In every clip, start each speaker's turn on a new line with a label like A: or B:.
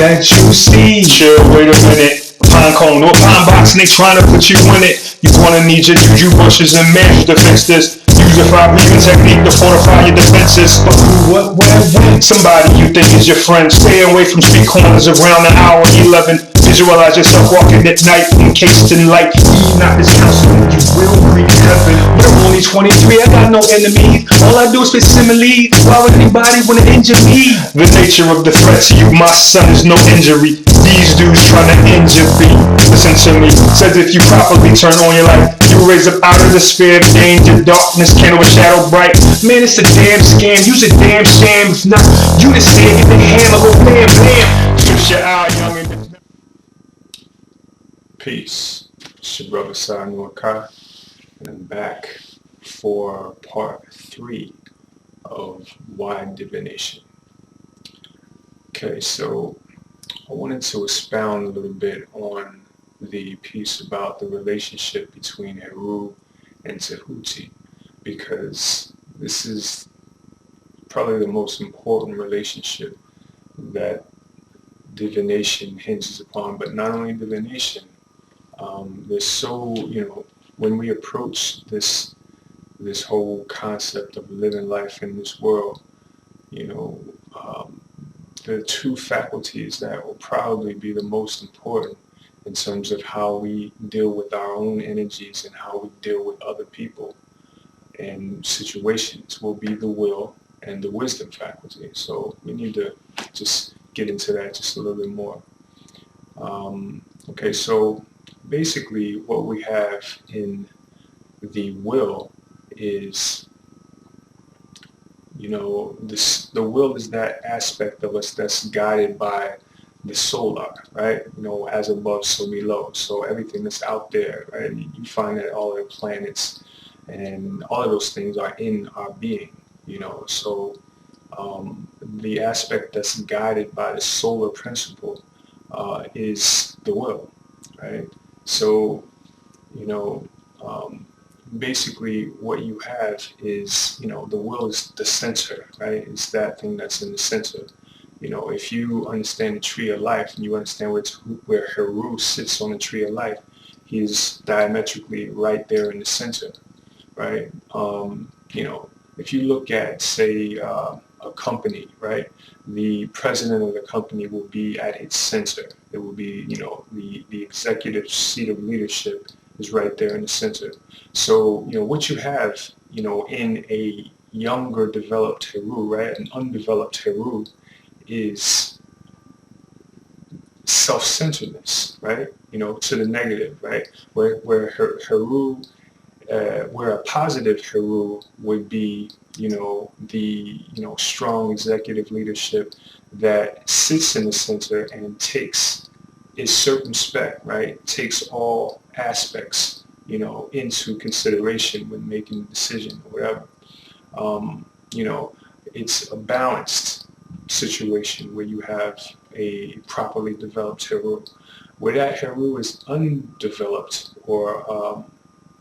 A: that you see.
B: Chill, wait a minute. Pine cone or pine box, snake trying to put you in it. You gonna need your juju brushes and measures to fix this. Use a fire breathing technique to fortify your defenses.
A: But who, what, where, when?
B: Somebody you think is your friend. Stay away from street corners around the hour 11. Visualize yourself walking at night, encased in light. Heed not his counsel, you will reach heaven.
A: But I'm only 23, I got no enemies. All I do is spit similes. Why would anybody wanna injure me?
B: The nature of the threat to you, my son, is no injury. These dudes trying to injure me. Listen to me, says if you properly turn on your light, you raise up out of the sphere of danger, darkness, candle with shadow bright.
A: Man, it's a damn scam, use a damn sham. If not, you just say get the hammer, go bam, bam.
B: Push your eye, youngin'. Peace. It's your brother Saanuaqa, and I'm back for part 3 of Why Divination. Okay, so I wanted to expound a little bit on the piece about the relationship between Heru and Tehuti, because this is probably the most important relationship that divination hinges upon. But not only divination, there's so, when we approach this whole concept of living life in this world, the two faculties that will probably be the most important in terms of how we deal with our own energies and how we deal with other people and situations will be the will and the wisdom faculty. So we need to just get into that just a little bit more. Okay, so basically what we have in the will is, the will is that aspect of us that's guided by the solar, right? As above, so below. So everything that's out there, right? You find that all the planets and all of those things are in our being, So the aspect that's guided by the solar principle is the will, right? So, basically what you have is, the will is the center, right? It's that thing that's in the center. If you understand the tree of life and you understand where Heru sits on the tree of life, he's diametrically right there in the center, right? If you look at, say, a company, right? The president of the company will be at its center. It will be, the executive seat of leadership is right there in the center. So, what you have, in a younger developed Heru, right? An undeveloped Heru is self-centeredness, right? To the negative, right? Where Heru, where a positive Heru would be, the strong executive leadership that sits in the center and is circumspect, right? Takes all aspects, into consideration when making a decision or whatever. It's a balanced situation where you have a properly developed Heru. Where that Heru is undeveloped or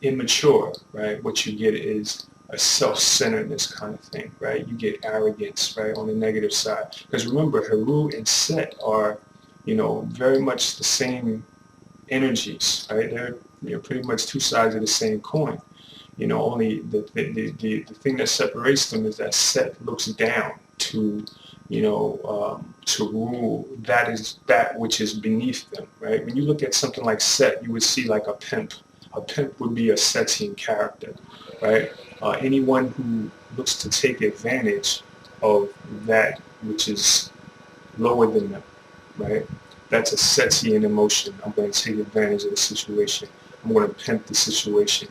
B: immature, right? What you get is a self-centeredness kind of thing, right? You get arrogance, right, on the negative side. Because remember, Heru and Set are, very much the same energies, right? They're pretty much two sides of the same coin. Only the thing that separates them is that Set looks down to, to rule that which is beneath them, right? When you look at something like Set, you would see like a pimp. A pimp would be a Setian character, right? Anyone who looks to take advantage of that which is lower than them, right? That's a Setian emotion. I'm going to take advantage of the situation. I'm going to pimp the situation,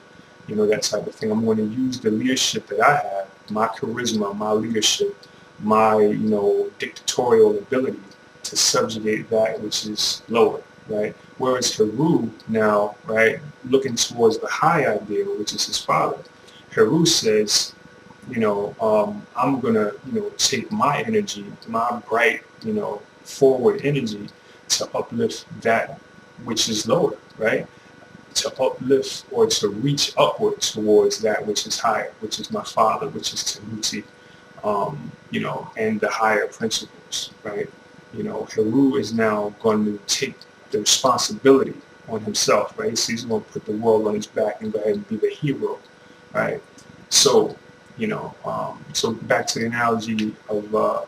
B: that type of thing. I'm going to use the leadership that I have, my charisma, my leadership, my, dictatorial ability to subjugate that which is lower, right? Whereas Heru now, right, looking towards the high ideal, which is his father, Heru says, I'm going to, take my energy, my bright, forward energy to uplift that which is lower, right? To uplift or to reach upward towards that which is higher, which is my father, which is Tehuti, and the higher principles, right? Heru is now going to take the responsibility on himself, right? So he's going to put the world on his back and go ahead and be the hero, right? So, so back to the analogy of, the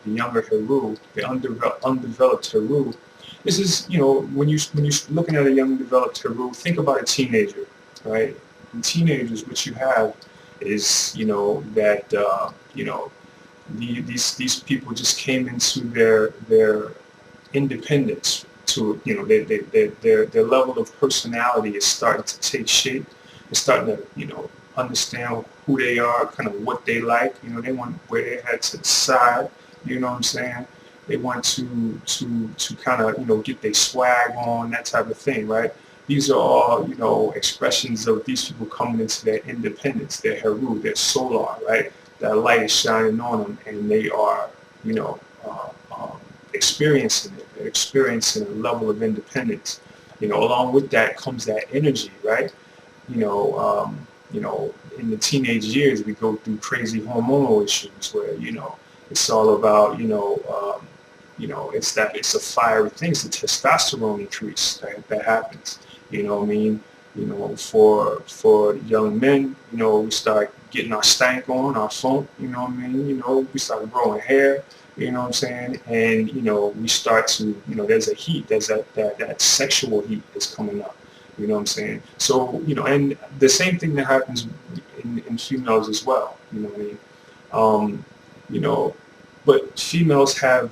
B: younger Heru, the undeveloped Heru. This is, when you're looking at a young developed Heru, think about a teenager, right? In teenagers, what you have is, that, these people just came into their independence to, their level of personality is starting to take shape. They're starting to, understand who they are, kind of what they like. They want where their head to the side. You know what I'm saying? They want to kind of, get their swag on, that type of thing, right? These are all, expressions of these people coming into their independence, their Heru, their solar, right? That light is shining on them, and they are, experiencing it. They're experiencing a level of independence. Along with that comes that energy, right? In the teenage years, we go through crazy hormonal issues where, it's all about, it's a fiery thing. It's a testosterone increase that happens. You know what I mean? For young men, we start getting our stank on, our funk, you know what I mean? We start growing hair, you know what I'm saying? And, we start to, there's a heat, there's that sexual heat that's coming up, you know what I'm saying? So, and the same thing that happens in females as well, you know what I mean? But females have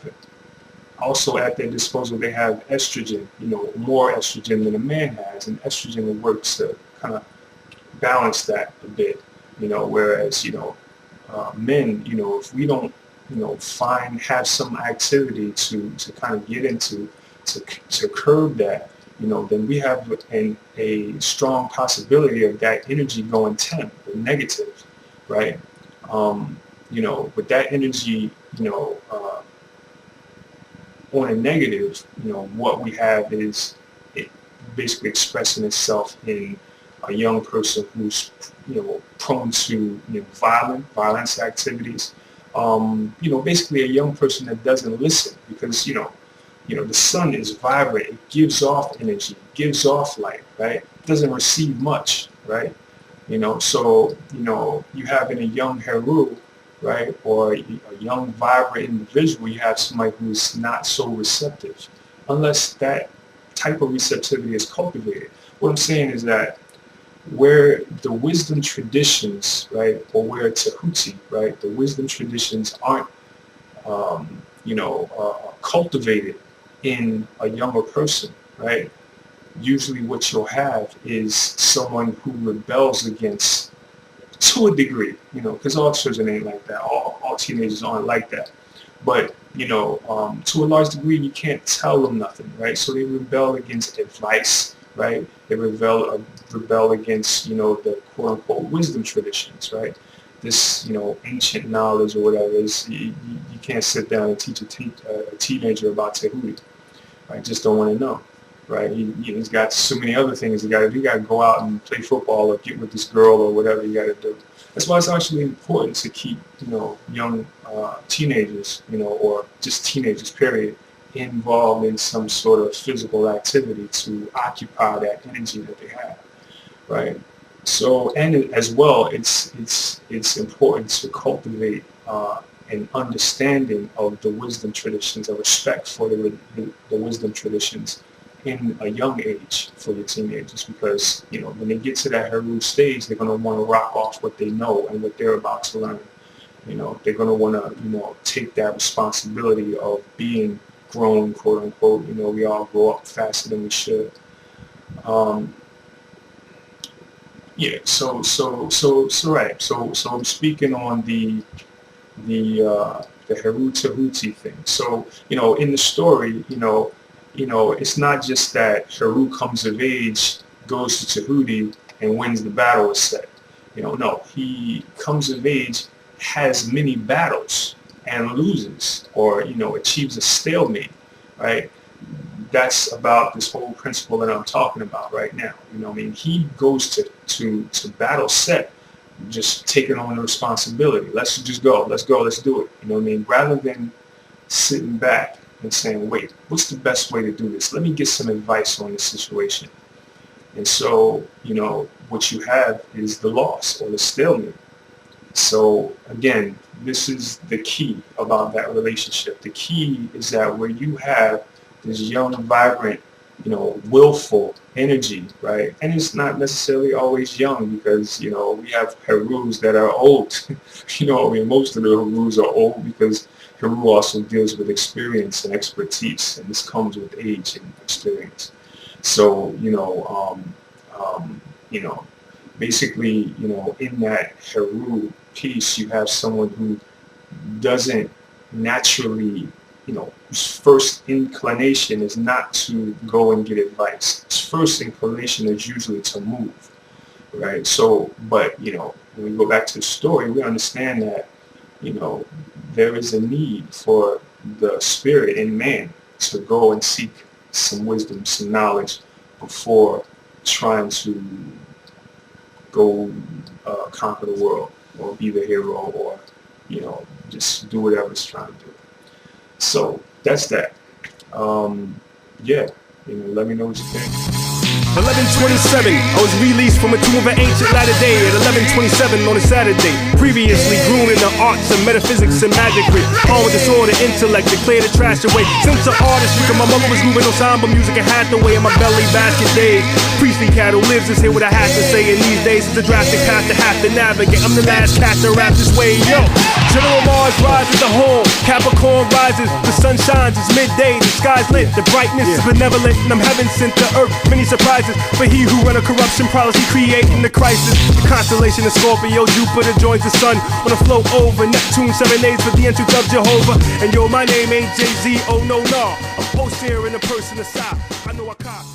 B: also at their disposal, they have estrogen, more estrogen than a man has, and estrogen works to kind of balance that a bit, whereas, men, if we don't, have some activity to kind of get into, to curb that, then we have a strong possibility of that energy going 10, or negative, right? With that energy, on a negative, what we have is it basically expressing itself in a young person who's, prone to, violence activities. Basically a young person that doesn't listen because, the sun is vibrant. It gives off energy, gives off light, right? It doesn't receive much, right? So, you have in a young Heru, right, or a young, vibrant individual, you have somebody who's not so receptive, unless that type of receptivity is cultivated. What I'm saying is that where the wisdom traditions, right, or where Tehuti, right, the wisdom traditions aren't, cultivated in a younger person, right, usually what you'll have is someone who rebels against, to a degree, because all children ain't like that. All teenagers aren't like that. But, to a large degree, you can't tell them nothing, right? So they rebel against advice, right? They rebel against, the quote-unquote wisdom traditions, right? This, ancient knowledge or whatever is, you can't sit down and teach a teenager about Tehuti, right? Just don't want to know. Right, he's got so many other things he got to do. You got to go out and play football or get with this girl or whatever you got to do. That's why it's actually important to keep, young teenagers, or just teenagers, period, involved in some sort of physical activity to occupy that energy that they have, right? So, and as well, it's important to cultivate an understanding of the wisdom traditions, a respect for the wisdom traditions in a young age for your teenagers, because when they get to that Heru stage, they're going to want to rock off what they know and what they're about to learn. They're going to want to take that responsibility of being grown, quote unquote. We all grow up faster than we should. Yeah. So right. So I'm speaking on the Heru Tehuti thing. So in the story, it's not just that Heru comes of age, goes to Tehuti, and wins the battle is set. No, he comes of age, has many battles, and loses, or achieves a stalemate, right? That's about this whole principle that I'm talking about right now. He goes to battle set, just taking on the responsibility. Let's just go. Let's do it. Rather than sitting back and saying, wait, what's the best way to do this? Let me get some advice on this situation. And so, what you have is the loss or the stalemate. So again, this is the key about that relationship. The key is that where you have this young, vibrant, willful energy, right? And it's not necessarily always young because, we have Herus that are old. Most of the Herus are old because Heru also deals with experience and expertise, and this comes with age and experience. So, basically, in that Heru piece, you have someone who doesn't naturally, whose first inclination is not to go and get advice. His first inclination is usually to move, right? So, but, when we go back to the story, we understand that, there is a need for the spirit in man to go and seek some wisdom, some knowledge before trying to go conquer the world or be the hero or, just do whatever it's trying to do. So that's that. Yeah, let me know what you think.
C: 11:27, I was released from a tomb of an ancient latter day at 11:27 on a Saturday. Previously groomed in the arts and metaphysics and magicry, all with disorder, intellect, to clear the trash away. Since an artist, my mother was moving on samba music and had the way in my belly basket days. Priestly cattle lives is here what I have to say, and these days it's a drastic path to have to navigate. I'm the last cat to rap this way, yo. General Mars rises the whole, Capricorn rises, the sun shines, it's midday, the sky's lit, the brightness is benevolent, and I'm heaven sent to earth, many surprises. For he who run a corruption policy creating the crisis. The constellation of Scorpio, Jupiter joins the sun on a float over Neptune, 7 days for the entrance of Jehovah. And yo, my name ain't Jay-Z, oh no, no. I'm post here in the person aside. I know I cop.